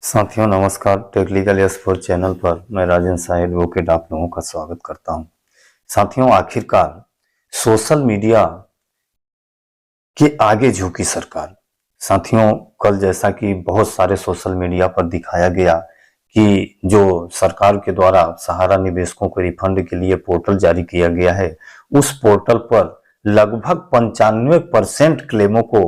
साथियों नमस्कार। Technical expert channel पर मैं राजन शाह एडवोकेट आप लोगों का स्वागत करता हूं। साथियों आखिरकार सोशल मीडिया के आगे झुकी सरकार। साथियों कल जैसा कि बहुत सारे सोशल मीडिया पर दिखाया गया कि जो सरकार के द्वारा सहारा निवेशकों को रिफंड के लिए पोर्टल जारी किया गया है, उस पोर्टल पर लगभग 95% क्लेमों को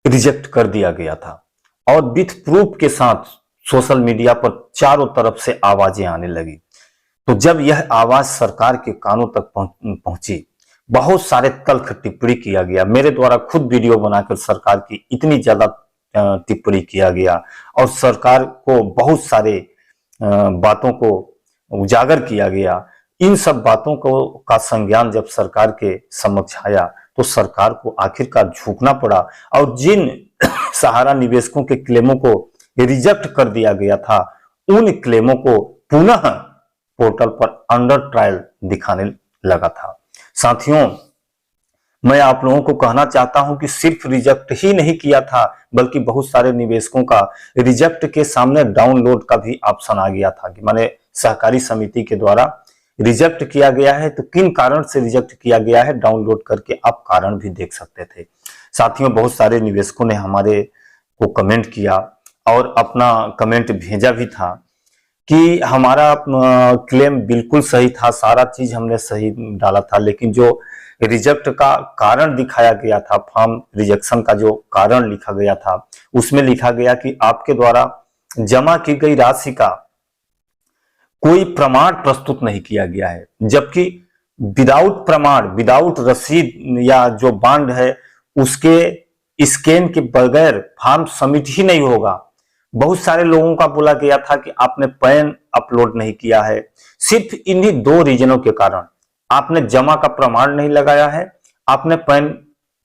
रिजेक्ट कर दिया गया था और विथ प्रूफ के साथ सोशल मीडिया पर चारों तरफ से आवाजें आने लगी। तो जब यह आवाज सरकार के कानों तक पहुंची, बहुत सारे तल्ख टिप्पणी किया गया। मेरे द्वारा खुद वीडियो बनाकर सरकार की इतनी ज्यादा टिप्पणी किया गया और सरकार को बहुत सारे बातों को उजागर किया गया। इन सब बातों को का संज्ञान जब सरकार के समक्ष आया तो सरकार को आखिरकार झुकना पड़ा और जिन सहारा निवेशकों के क्लेमों को रिजेक्ट कर दिया गया था, उन क्लेमों को पुनः पोर्टल पर अंडर ट्रायल दिखाने लगा था। साथियों मैं आप लोगों को कहना चाहता हूं कि सिर्फ रिजेक्ट ही नहीं किया था, बल्कि बहुत सारे निवेशकों का रिजेक्ट के सामने डाउनलोड का भी ऑप्शन आ गया था कि माने सहकारी समिति के द्वारा रिजेक्ट किया गया है तो किन कारण से रिजेक्ट किया गया है, डाउनलोड करके आप कारण भी देख सकते थे। साथियों बहुत सारे निवेशकों ने हमारे को कमेंट किया और अपना कमेंट भेजा भी था कि हमारा क्लेम बिल्कुल सही था, सारा चीज हमने सही डाला था, लेकिन जो रिजेक्ट का कारण दिखाया गया था, फॉर्म रिजेक्शन का जो कारण लिखा गया था, उसमें लिखा गया कि आपके द्वारा जमा की गई राशि का कोई प्रमाण प्रस्तुत नहीं किया गया है, जबकि विदाउट प्रमाण, विदाउट रसीद या जो बॉन्ड है उसके स्कैन के बगैर फॉर्म सबमिट ही नहीं होगा। बहुत सारे लोगों का बोला गया था कि आपने पैन अपलोड नहीं किया है। सिर्फ इन्हीं दो रीजनों के कारण, आपने जमा का प्रमाण नहीं लगाया है, आपने पैन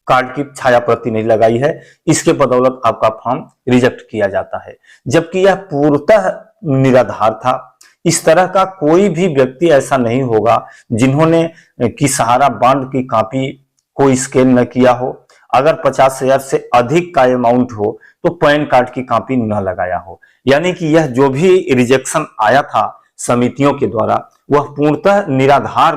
कार्ड की छाया प्रति नहीं लगाई है, इसके बदौलत आपका फॉर्म रिजेक्ट किया जाता है, जबकि यह पूर्णतः निराधार था। इस तरह का कोई भी व्यक्ति ऐसा नहीं होगा जिन्होंने की सहारा बॉन्ड की कॉपी को स्कैन न किया हो, अगर 50,000 से अधिक का अमाउंट हो तो पैन कार्ड की कॉपी न लगाया हो। यानी कि यह जो भी रिजेक्शन आया था समितियों के द्वारा वह पूर्णतः निराधार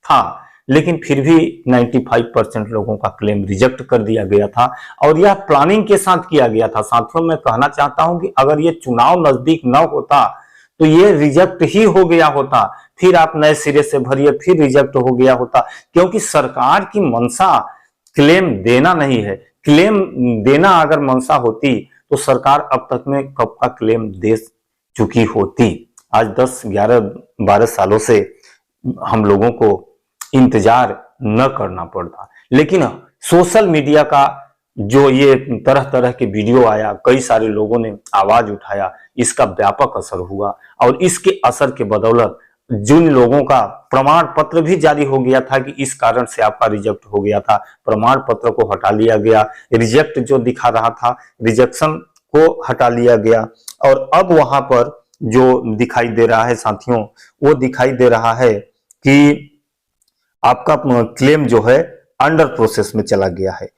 था, लेकिन फिर भी 95% लोगों का क्लेम रिजेक्ट कर दिया गया था और यह प्लानिंग के साथ किया गया था। साथियों मैं कहना चाहता हूं कि अगर ये चुनाव नजदीक न होता तो ये रिजेक्ट ही हो गया होता, फिर आप नए सिरे से भरिए, फिर रिजेक्ट हो गया होता, क्योंकि सरकार की मंशा क्लेम देना नहीं है। क्लेम देना अगर मंशा होती तो सरकार अब तक में कब का क्लेम दे चुकी होती। आज 10, 11, 12 सालों से हम लोगों को इंतजार न करना पड़ता, लेकिन सोशल मीडिया का जो ये तरह तरह के वीडियो आया, कई सारे लोगों ने आवाज उठाया, इसका व्यापक असर हुआ और इसके असर के बदौलत जिन लोगों का प्रमाण पत्र भी जारी हो गया था कि इस कारण से आपका रिजेक्ट हो गया था, प्रमाण पत्र को हटा लिया गया, रिजेक्ट जो दिखा रहा था रिजेक्शन को हटा लिया गया और अब वहां पर जो दिखाई दे रहा है साथियों, वो दिखाई दे रहा है कि आपका क्लेम जो है अंडर प्रोसेस में चला गया है।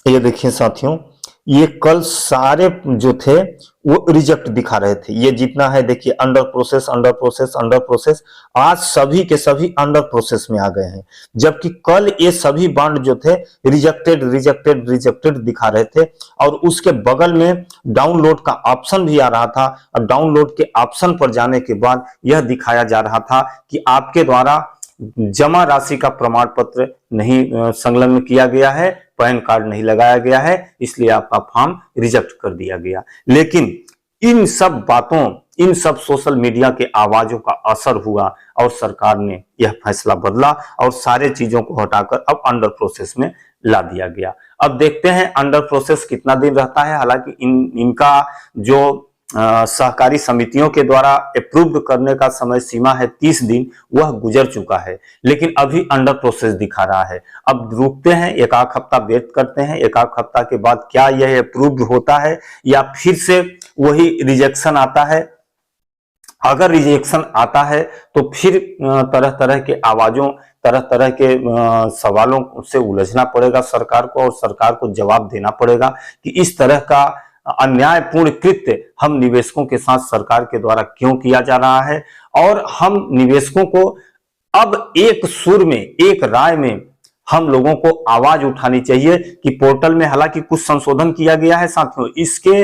ये देखिए साथियों, ये कल सारे जो थे वो रिजेक्ट दिखा रहे थे। ये जितना है देखिए under process, under process, under process, आज सभी के सभी अंडर प्रोसेस में आ गए हैं, जबकि कल ये सभी बॉन्ड जो थे रिजेक्टेड रिजेक्टेड रिजेक्टेड दिखा रहे थे और उसके बगल में डाउनलोड का ऑप्शन भी आ रहा था और डाउनलोड के ऑप्शन पर जाने के बाद यह दिखाया जा रहा था कि आपके द्वारा जमा राशि का प्रमाण पत्र नहीं संलग्न किया गया है, पैन कार्ड नहीं लगाया गया है, इसलिए आपका फॉर्म रिजेक्ट कर दिया गया। लेकिन इन सब बातों, इन सब सोशल मीडिया के आवाजों का असर हुआ और सरकार ने यह फैसला बदला और सारे चीजों को हटाकर अब अंडर प्रोसेस में ला दिया गया। अब देखते हैं अंडर प्रोसेस कितना दिन रहता है। हालांकि इनका जो सहकारी समितियों के द्वारा अप्रूव करने का समय सीमा है 30 दिन, वह गुजर चुका है, लेकिन अभी अंडर प्रोसेस दिखा रहा है। अब रुकते हैं, एक आध हफ्ता वेट करते हैं, एक आध हफ्ता के बाद क्या यह अप्रूव होता है या फिर से वही रिजेक्शन आता है। अगर रिजेक्शन आता है तो फिर तरह तरह के आवाजों तरह तरह के सवालों से उलझना पड़ेगा सरकार को, और सरकार को जवाब देना पड़ेगा कि इस तरह का अन्यायपूर्ण कृत्य हम निवेशकों के साथ सरकार के द्वारा क्यों किया जा रहा है। और हम निवेशकों को अब एक सुर में, एक राय में हम लोगों को आवाज उठानी चाहिए कि पोर्टल में हालांकि कुछ संशोधन किया गया है साथियों, इसके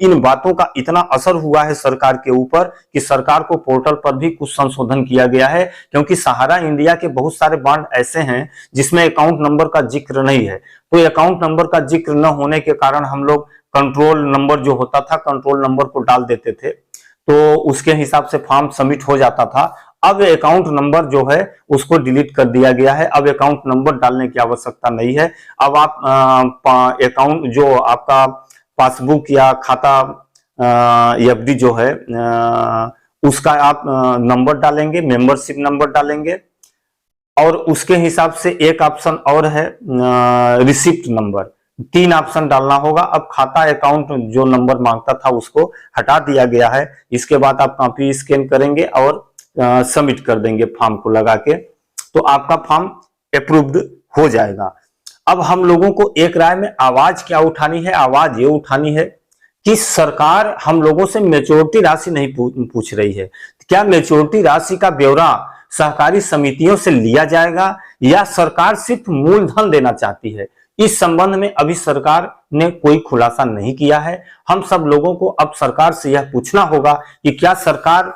इन बातों का इतना असर हुआ है सरकार के ऊपर कि सरकार को पोर्टल पर भी कुछ संशोधन किया गया है, क्योंकि सहारा इंडिया के बहुत सारे बॉन्ड ऐसे हैं जिसमें अकाउंट नंबर का जिक्र नहीं है। तो अकाउंट नंबर का जिक्र न होने के कारण हम लोग कंट्रोल नंबर जो होता था, कंट्रोल नंबर को डाल देते थे, तो उसके हिसाब से फॉर्म सबमिट हो जाता था। अब अकाउंट नंबर जो है उसको डिलीट कर दिया गया है, अब अकाउंट नंबर डालने की आवश्यकता नहीं है। अब आप अकाउंट जो आपका पासबुक या खाता एफडी जो है उसका आप नंबर डालेंगे, मेंबरशिप नंबर डालेंगे, और उसके हिसाब से एक ऑप्शन और है रिसिप्ट नंबर, 3 ऑप्शन डालना होगा। अब खाता अकाउंट जो नंबर मांगता था उसको हटा दिया गया है। इसके बाद आप कॉपी स्कैन करेंगे और सबमिट कर देंगे फॉर्म को लगा के, तो आपका फॉर्म अप्रूव्ड हो जाएगा। अब हम लोगों को एक राय में आवाज क्या उठानी है? आवाज ये उठानी है कि सरकार हम लोगों से मैच्योरिटी राशि नहीं पूछ रही है। क्या मैच्योरिटी राशि का ब्यौरा सहकारी समितियों से लिया जाएगा या सरकार सिर्फ मूलधन देना चाहती है? इस संबंध में अभी सरकार ने कोई खुलासा नहीं किया है। हम सब लोगों को अब सरकार से यह पूछना होगा कि क्या सरकार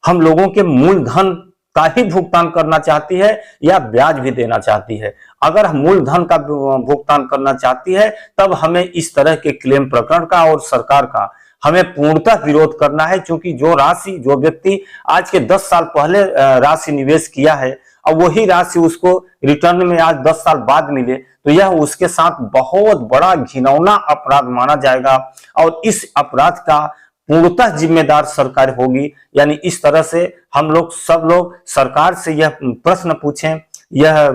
हम लोगों के मूलधन का ही भुगतान करना चाहती है या ब्याज भी देना चाहती है। अगर मूलधन का भुगतान करना चाहती है तब हमें इस तरह के क्लेम प्रकरण का और सरकार का हमें पूर्णतः विरोध करना है, क्योंकि जो राशि जो व्यक्ति आज के 10 साल पहले राशि निवेश किया है, अब वही राशि उसको रिटर्न में आज 10 साल बाद मिले तो यह उसके साथ बहुत बड़ा घिनौना अपराध माना जाएगा, और इस अपराध का पूर्णतः जिम्मेदार सरकार होगी। यानी इस तरह से हम लोग सब लोग सरकार से यह प्रश्न पूछें, यह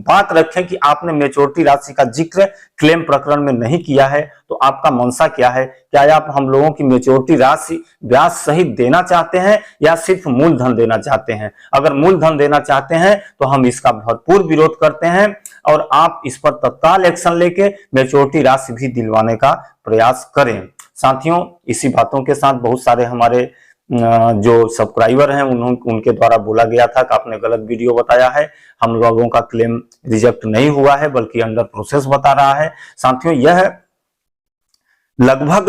बात रखें कि आपने मैच्योरिटी राशि का जिक्र क्लेम प्रकरण में नहीं किया है, तो आपका मंशा क्या है? क्या आप हम लोगों की मैच्योरिटी राशि ब्याज सहित देना चाहते हैं या सिर्फ मूलधन देना चाहते हैं? अगर मूलधन देना चाहते हैं तो हम इसका भरपूर विरोध करते हैं, और आप इस पर तत्काल एक्शन लेके मैच्योरिटी राशि भी दिलवाने का प्रयास करें। साथियों, इसी बातों के साथ बहुत सारे हमारे जो सब्सक्राइबर हैं उनके द्वारा बोला गया था कि आपने गलत वीडियो बताया है, हम लोगों का क्लेम रिजेक्ट नहीं हुआ है बल्कि अंडर प्रोसेस बता रहा है। साथियों, यह लगभग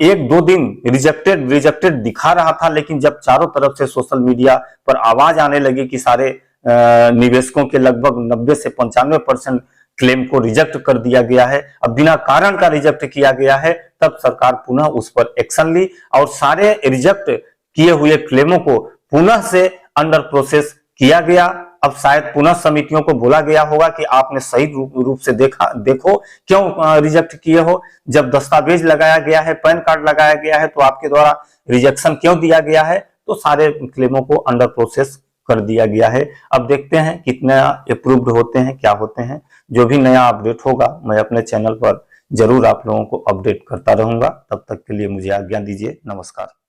1-2 दिन रिजेक्टेड दिखा रहा था, लेकिन जब चारों तरफ से सोशल मीडिया पर आवाज आने लगी कि सारे निवेशकों के लगभग 90 से 95% क्लेम को रिजेक्ट कर दिया गया है, अब बिना कारण का रिजेक्ट किया गया है, तब सरकार पुनः उस पर एक्शन ली और सारे रिजेक्ट किए हुए क्लेमों को पुनः से अंडर प्रोसेस किया गया। अब शायद पुनः समितियों को बोला गया होगा कि आपने सही रूप से देखो क्यों रिजेक्ट किए हो। जब दस्तावेज लगाया गया है, पैन कार्ड लगाया गया है, तो आपके द्वारा रिजेक्शन क्यों दिया गया है? तो सारे क्लेमों को अंडर प्रोसेस कर दिया गया है। अब देखते हैं कितने अप्रूव्ड होते हैं, क्या होते हैं। जो भी नया अपडेट होगा मैं अपने चैनल पर जरूर आप लोगों को अपडेट करता रहूंगा। तब तक के लिए मुझे आज्ञा दीजिए। नमस्कार।